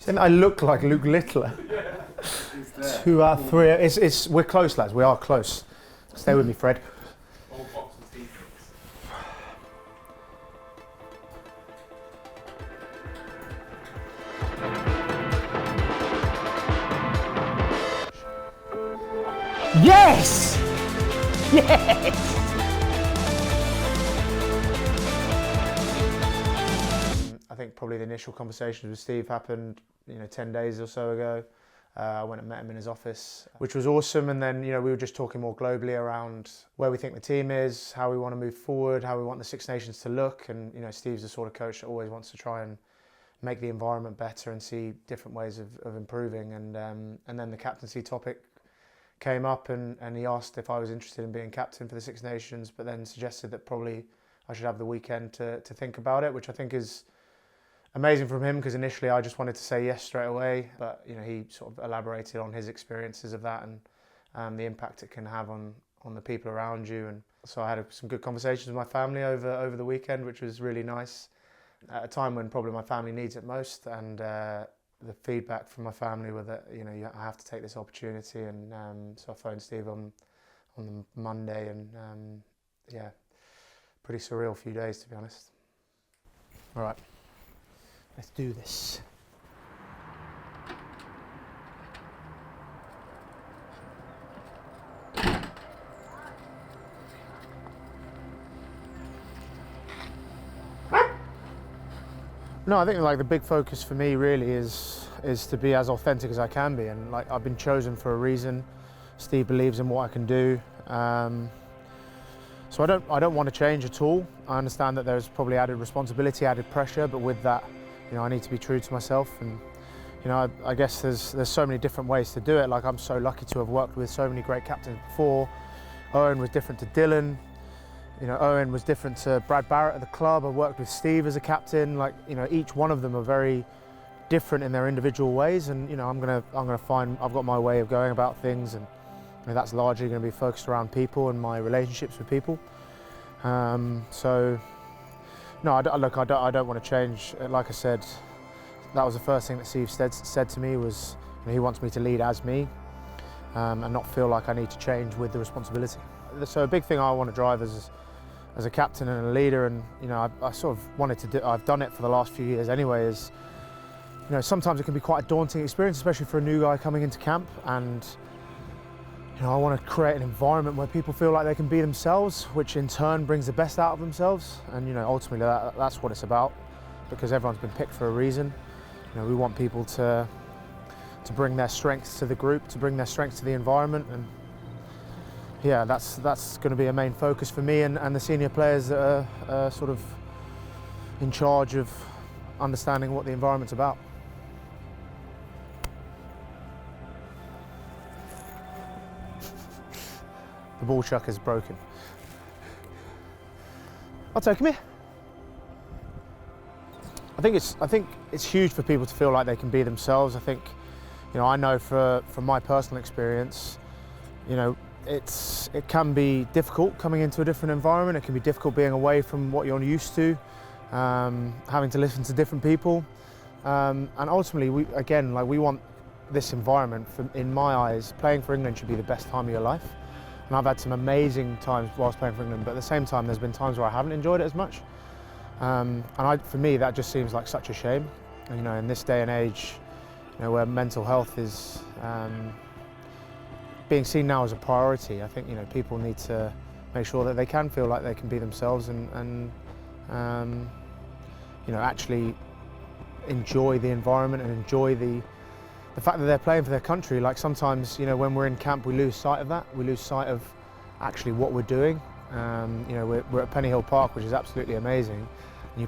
Saying I look like Luke Littler. 2 out of 3. We're close, lads. We are close. Stay with me, Fred. Yes! Yes! I think probably the initial conversations with Steve happened, 10 days or so ago. I went and met him in his office, which was awesome. And then, we were just talking more globally around where we think the team is, how we want to move forward, how we want the Six Nations to look. And, Steve's the sort of coach that always wants to try and make the environment better and see different ways of improving. And then the captaincy topic came up and he asked if I was interested in being captain for the Six Nations, but then suggested that probably I should have the weekend to think about it, which I think is amazing from him, because initially I just wanted to say yes straight away, but he sort of elaborated on his experiences of that and the impact it can have on the people around you. And so I had some good conversations with my family over the weekend, which was really nice at a time when probably my family needs it most. And the feedback from my family were that I have to take this opportunity. And so I phoned Steve on the Monday, and yeah, pretty surreal few days, to be honest. All right. Let's do this. No, I think the big focus for me really is to be as authentic as I can be, and I've been chosen for a reason. Steve believes in what I can do. So I don't want to change at all. I understand that there's probably added responsibility, added pressure, but with that, I need to be true to myself. And I guess there's so many different ways to do it. I'm so lucky to have worked with so many great captains before. Owen was different to Dylan. Owen was different to Brad Barrett at the club. I worked with Steve as a captain. Each one of them are very different in their individual ways. And I'm gonna find I've got my way of going about things, and that's largely going to be focused around people and my relationships with people. So. No, I don't want to change. Like I said, that was the first thing that Steve said to me was he wants me to lead as me and not feel like I need to change with the responsibility. So a big thing I want to drive as a captain and a leader, and I sort of wanted to do. I've done it for the last few years anyway. Is sometimes it can be quite a daunting experience, especially for a new guy coming into camp, and I want to create an environment where people feel like they can be themselves, which in turn brings the best out of themselves. And ultimately that's what it's about, because everyone's been picked for a reason. We want people to bring their strengths to the group, to bring their strengths to the environment, and yeah, that's going to be a main focus for me and the senior players that are sort of in charge of understanding what the environment's about. The ball chucker's broken. I'll take him here. I think it's huge for people to feel like they can be themselves. I think, I know from my personal experience, it can be difficult coming into a different environment. It can be difficult being away from what you're used to, having to listen to different people, and ultimately, we want this environment. In my eyes, playing for England should be the best time of your life. And I've had some amazing times whilst playing for England, but at the same time, there's been times where I haven't enjoyed it as much. For me, that just seems like such a shame. And, in this day and age, where mental health is being seen now as a priority, I think people need to make sure that they can feel like they can be themselves and actually enjoy the environment and enjoy the fact that they're playing for their country. Sometimes, when we're in camp, we lose sight of that. We lose sight of actually what we're doing. We're at Penny Hill Park, which is absolutely amazing. And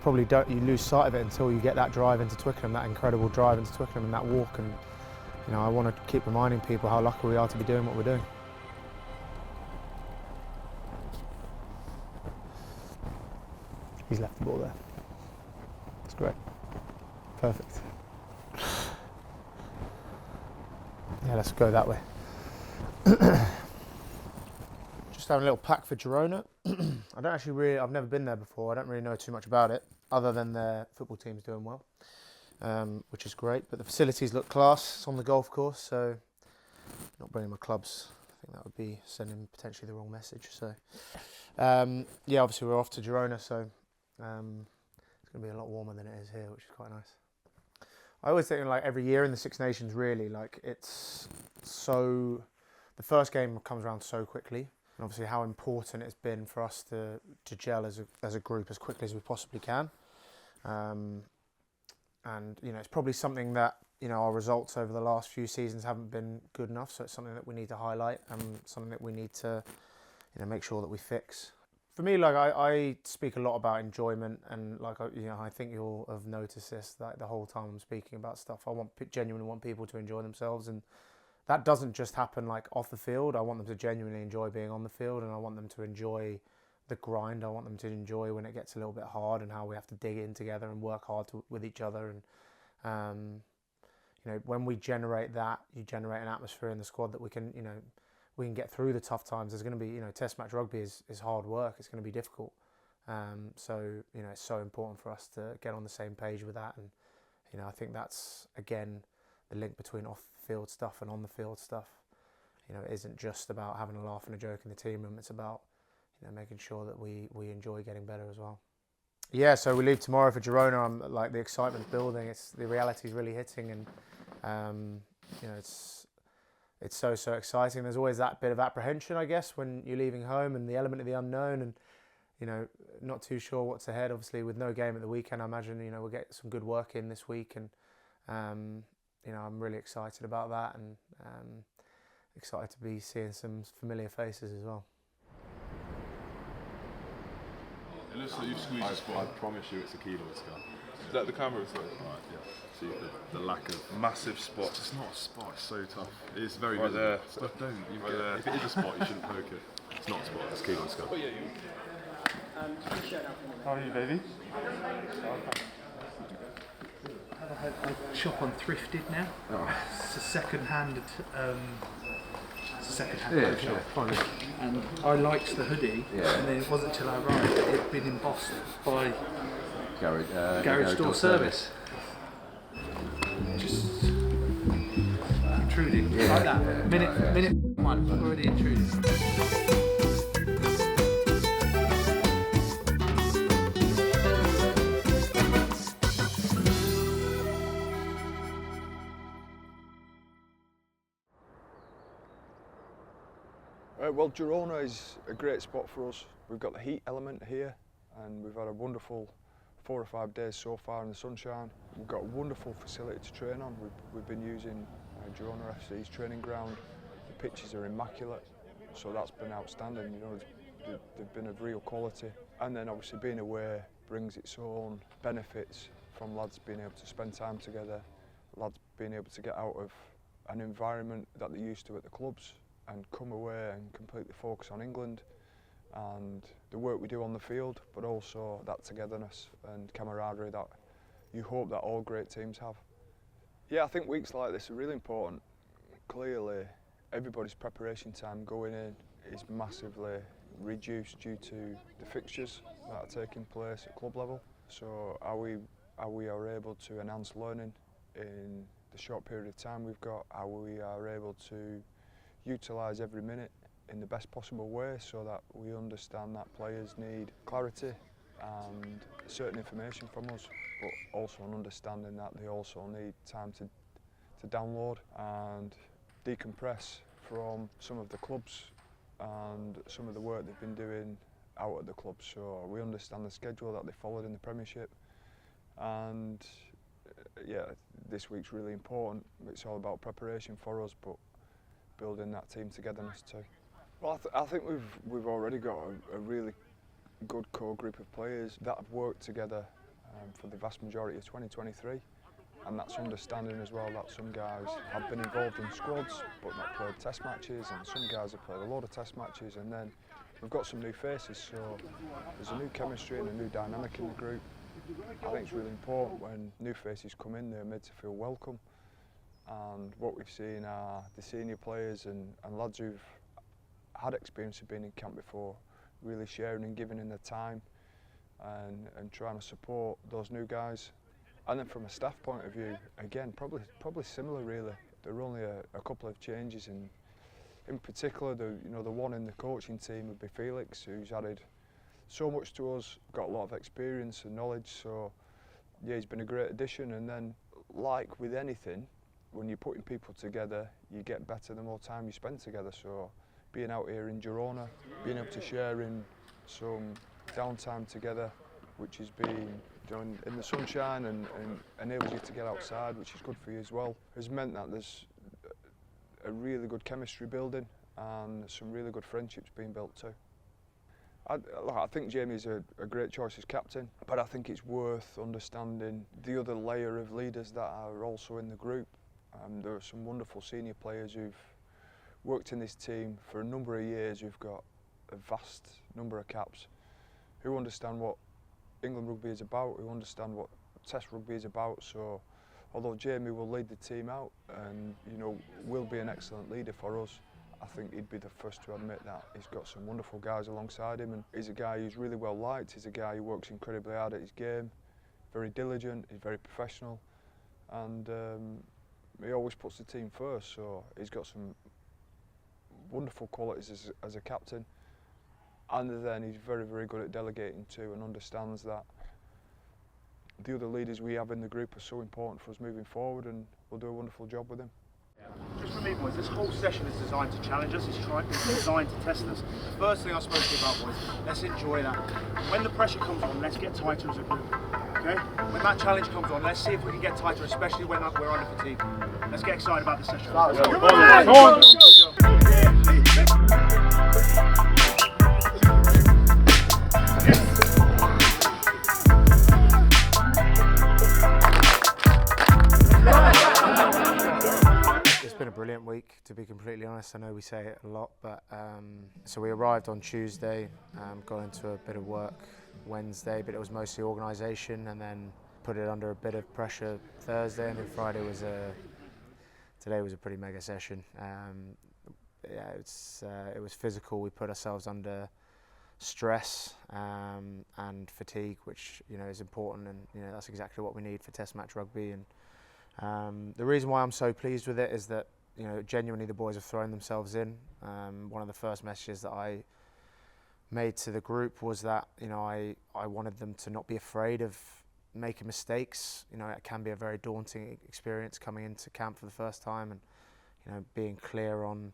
you lose sight of it until you get that drive into Twickenham, that incredible drive into Twickenham and that walk. And, I want to keep reminding people how lucky we are to be doing what we're doing. He's left the ball there. It's great. Perfect. Yeah, let's go that way. Just having a little pack for Girona. I've never been there before. I don't really know too much about it, other than their football team's doing well. which is great. But the facilities look class. It's on the golf course, so not bringing my clubs, I think that would be sending potentially the wrong message. So yeah, obviously we're off to Girona, so it's going to be a lot warmer than it is here, which is quite nice. I always think, like, every year in the Six Nations, really, like, it's so, the first game comes around so quickly, and obviously how important it's been for us to gel as a group as quickly as we possibly can. And you know, it's probably something that, you know, our results over the last few seasons haven't been good enough, so it's something that we need to highlight and something that we need to, you know, make sure that we fix. For me, like, I speak a lot about enjoyment, and like, you know, I think you'll have noticed this, like, the whole time I'm speaking about stuff. I genuinely want people to enjoy themselves, and that doesn't just happen like off the field. I want them to genuinely enjoy being on the field, and I want them to enjoy the grind. I want them to enjoy when it gets a little bit hard and how we have to dig in together and work hard with each other. And you know, when we generate that, you generate an atmosphere in the squad that we can, you know, we can get through the tough times. There's going to be, you know, test match rugby is hard work. It's going to be difficult. So, you know, it's so important for us to get on the same page with that. And, you know, I think that's, again, the link between off-the-field stuff and on-the-field stuff. You know, it isn't just about having a laugh and a joke in the team room. It's about, you know, making sure that we enjoy getting better as well. Yeah, so we leave tomorrow for Girona. I'm like, the excitement's building. It's the reality's really hitting, and you know, it's so exciting. There's always that bit of apprehension, I guess, when you're leaving home, and the element of the unknown, and you know, not too sure what's ahead. Obviously, with no game at the weekend, I imagine, you know, we'll get some good work in this week, and you know, I'm really excited about that, and excited to be seeing some familiar faces as well. It looks like you've squeezed your spot. I promise you it's a kilo scar. Is that the camera as well? Right, yeah. See the lack of Massive spot. It's not a spot, it's so tough. It's very Right visible. there. But don't. Right If it is a spot, you shouldn't poke it. It's not a spot, it's a kilo scar. How are you, baby? I shop on Thrifted now. Oh. It's a second-hand. Yeah, sure. Fine. And I liked the hoodie, and then it wasn't until I arrived that it had been embossed by Garage Door Service. Just intruding, like that. Minute one, already intruding. Well, Girona is a great spot for us. We've got the heat element here, and we've had a wonderful 4 or 5 days so far in the sunshine. We've got a wonderful facility to train on. We've been using Girona FC's training ground. The pitches are immaculate, so that's been outstanding. You know, they've been of real quality. And then obviously being away brings its own benefits, from lads being able to spend time together, lads being able to get out of an environment that they're used to at the clubs, and come away and completely focus on England and the work we do on the field, but also that togetherness and camaraderie that you hope that all great teams have. Yeah, I think weeks like this are really important. Clearly, everybody's preparation time going in is massively reduced due to the fixtures that are taking place at club level. So how we are able to enhance learning in the short period of time we've got, how we are able to utilise every minute in the best possible way, so that we understand that players need clarity and certain information from us, but also an understanding that they also need time to download and decompress from some of the clubs and some of the work they've been doing out at the club. So we understand the schedule that they followed in the Premiership, and yeah, this week's really important. It's all about preparation for us, but building that team togetherness too. Well, I think we've already got a really good core group of players that have worked together for the vast majority of 2023, and that's understanding as well that some guys have been involved in squads but not played test matches, and some guys have played a lot of test matches, and then we've got some new faces, so there's a new chemistry and a new dynamic in the group. I think it's really important when new faces come in, they're made to feel welcome. And what we've seen are the senior players and lads who've had experience of being in camp before, really sharing and giving in their time and trying to support those new guys. And then from a staff point of view, again, probably similar really. There are only a couple of changes, in particular, the one in the coaching team would be Felix, who's added so much to us, got a lot of experience and knowledge. So yeah, he's been a great addition. And then, like with anything, when you're putting people together, you get better the more time you spend together. So being out here in Girona, being able to share in some downtime together, which has been in the sunshine and enables you to get outside, which is good for you as well, has meant that there's a really good chemistry building and some really good friendships being built too. I think Jamie's a great choice as captain, but I think it's worth understanding the other layer of leaders that are also in the group. There are some wonderful senior players who've worked in this team for a number of years, who've got a vast number of caps, who understand what England rugby is about, who understand what Test rugby is about. So although Jamie will lead the team out and will be an excellent leader for us, I think he'd be the first to admit that he's got some wonderful guys alongside him, and he's a guy who's really well liked. He's a guy who works incredibly hard at his game, very diligent, he's very professional, and he always puts the team first. So he's got some wonderful qualities as a captain, and then he's very, very good at delegating too, and understands that the other leaders we have in the group are so important for us moving forward, and we'll do a wonderful job with him. Just for me, boys, this whole session is designed to challenge us, it's designed to test us. The first thing I spoke to you about was, let's enjoy that. When the pressure comes on, let's get tighter as a group, okay? When that challenge comes on, let's see if we can get tighter, especially when we're under fatigue. Let's get excited about this session. It's been a brilliant week, to be completely honest. I know we say it a lot, but so we arrived on Tuesday, got into a bit of work Wednesday, but it was mostly organisation, and then put it under a bit of pressure Thursday, and then Friday was today was a pretty mega session. Yeah, it was physical. We put ourselves under stress and fatigue, which is important, and that's exactly what we need for Test match rugby. And the reason why I'm so pleased with it is that genuinely the boys have thrown themselves in. One of the first messages that I made to the group was that I wanted them to not be afraid of making mistakes. It can be a very daunting experience coming into camp for the first time, and being clear on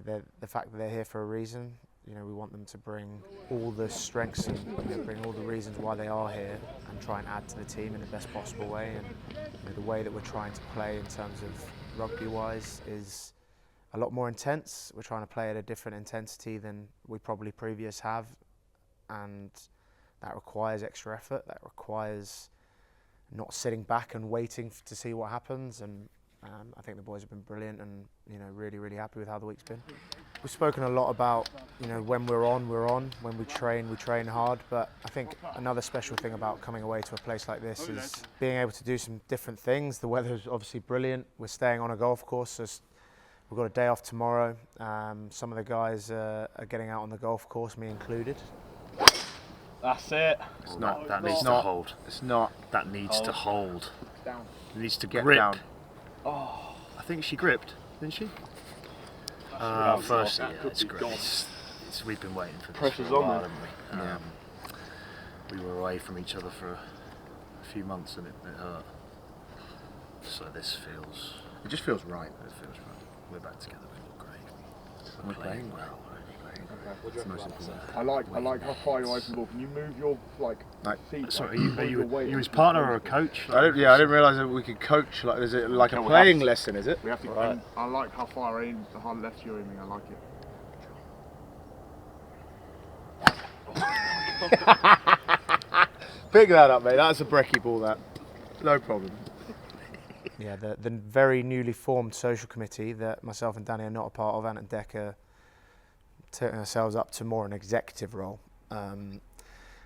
the fact that they're here for a reason. We want them to bring all the strengths and bring all the reasons why they are here, and try and add to the team in the best possible way. And the way that we're trying to play in terms of rugby-wise is a lot more intense. We're trying to play at a different intensity than we probably previous have, and that requires extra effort. That requires not sitting back and waiting to see what happens. And I think the boys have been brilliant, and really, really happy with how the week's been. We've spoken a lot about when we're on. When we train hard. But I think another special thing about coming away to a place like this is being able to do some different things. The weather's obviously brilliant. We're staying on a golf course, so we've got a day off tomorrow. Some of the guys are getting out on the golf course, me included. That's it. It's not. That needs to hold. It's not. That needs to hold. Down. It needs to Get grip. down. Oh, I think she gripped, didn't she? First, yeah, it's great. We've been waiting for this Pressure's for a on while, there. haven't we? We were away from each other for a few months, and it hurt. So this feels. It just feels right. It feels right. We're back together. We look great. We're playing playing well. We're really playing. It's the most important. I like how far you're away from the ball. Can you move your feet? Sorry, are you his partner or a coach? I didn't realise that we could coach. Like, is it like a playing lesson? Is it? We have to. Right. I like how far left you're aiming. I like it. Pick that up, mate. That's a brekkie ball. That. No problem. Yeah, the very newly formed social committee that myself and Danny are not a part of, Ant and Deck are turning ourselves up to more an executive role,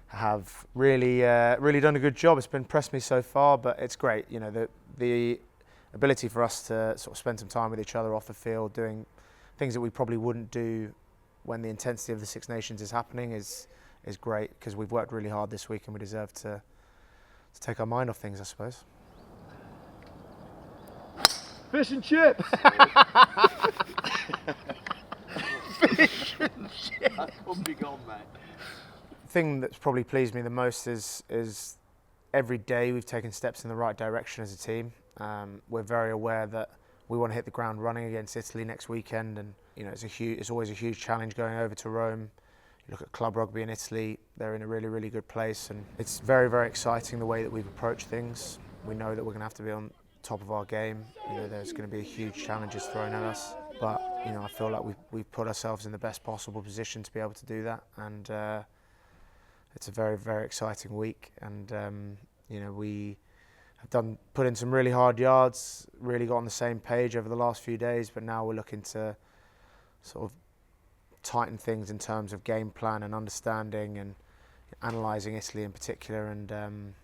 have really done a good job. It's impressed me so far, but it's great. The ability for us to sort of spend some time with each other off the field, doing things that we probably wouldn't do when the intensity of the Six Nations is happening is great, because we've worked really hard this week and we deserve to take our mind off things, I suppose. Fish and chips. Fish and chips. That couldn't be gone, mate. The thing that's probably pleased me the most is every day we've taken steps in the right direction as a team. We're very aware that we want to hit the ground running against Italy next weekend, and you know it's always a huge challenge going over to Rome. You look at club rugby in Italy; they're in a really, really good place, and it's very, very exciting the way that we've approached things. We know that we're going to have to be on top of our game. You know, there's going to be huge challenges thrown at us, but you know, I feel like we've put ourselves in the best possible position to be able to do that, and it's a very, very exciting week. And you know, we have put in some really hard yards, really got on the same page over the last few days, but now we're looking to sort of tighten things in terms of game plan and understanding and analysing Italy in particular. And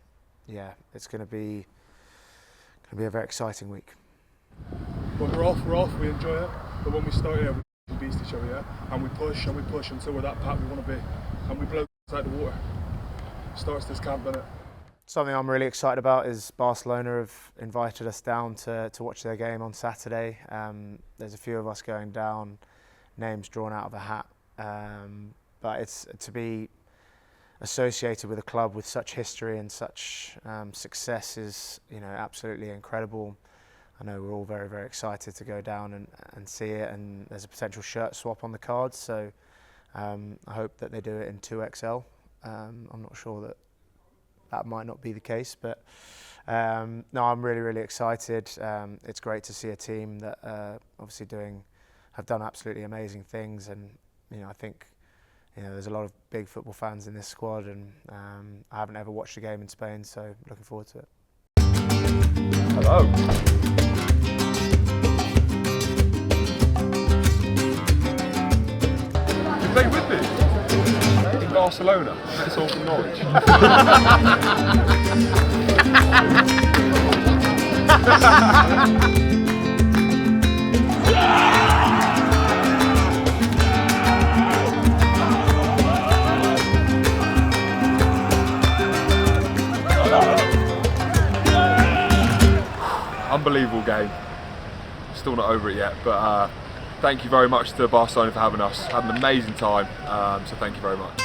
yeah, it's going to be a very exciting week. When we're off, we enjoy it. But when we start here, we beast each other, yeah? And we push until we're that pack we want to be. And we blow out the water. Starts this camp, innit? Something I'm really excited about is Barcelona have invited us down to watch their game on Saturday. There's a few of us going down, names drawn out of a hat. But it's to be associated with a club with such history and such success is, you know, absolutely incredible. I know we're all very, very excited to go down and see it, and there's a potential shirt swap on the cards, so I hope that they do it in 2XL. I'm not sure that might not be the case, but no, I'm really, really excited. It's great to see a team that obviously have done absolutely amazing things, and you know, I think there's a lot of big football fans in this squad, and I haven't ever watched a game in Spain, so looking forward to it. Hello. You played with me in Barcelona. That's all from Norwich. Unbelievable game. Still not over it yet, but thank you very much to Barcelona for having us. Had an amazing time, so thank you very much.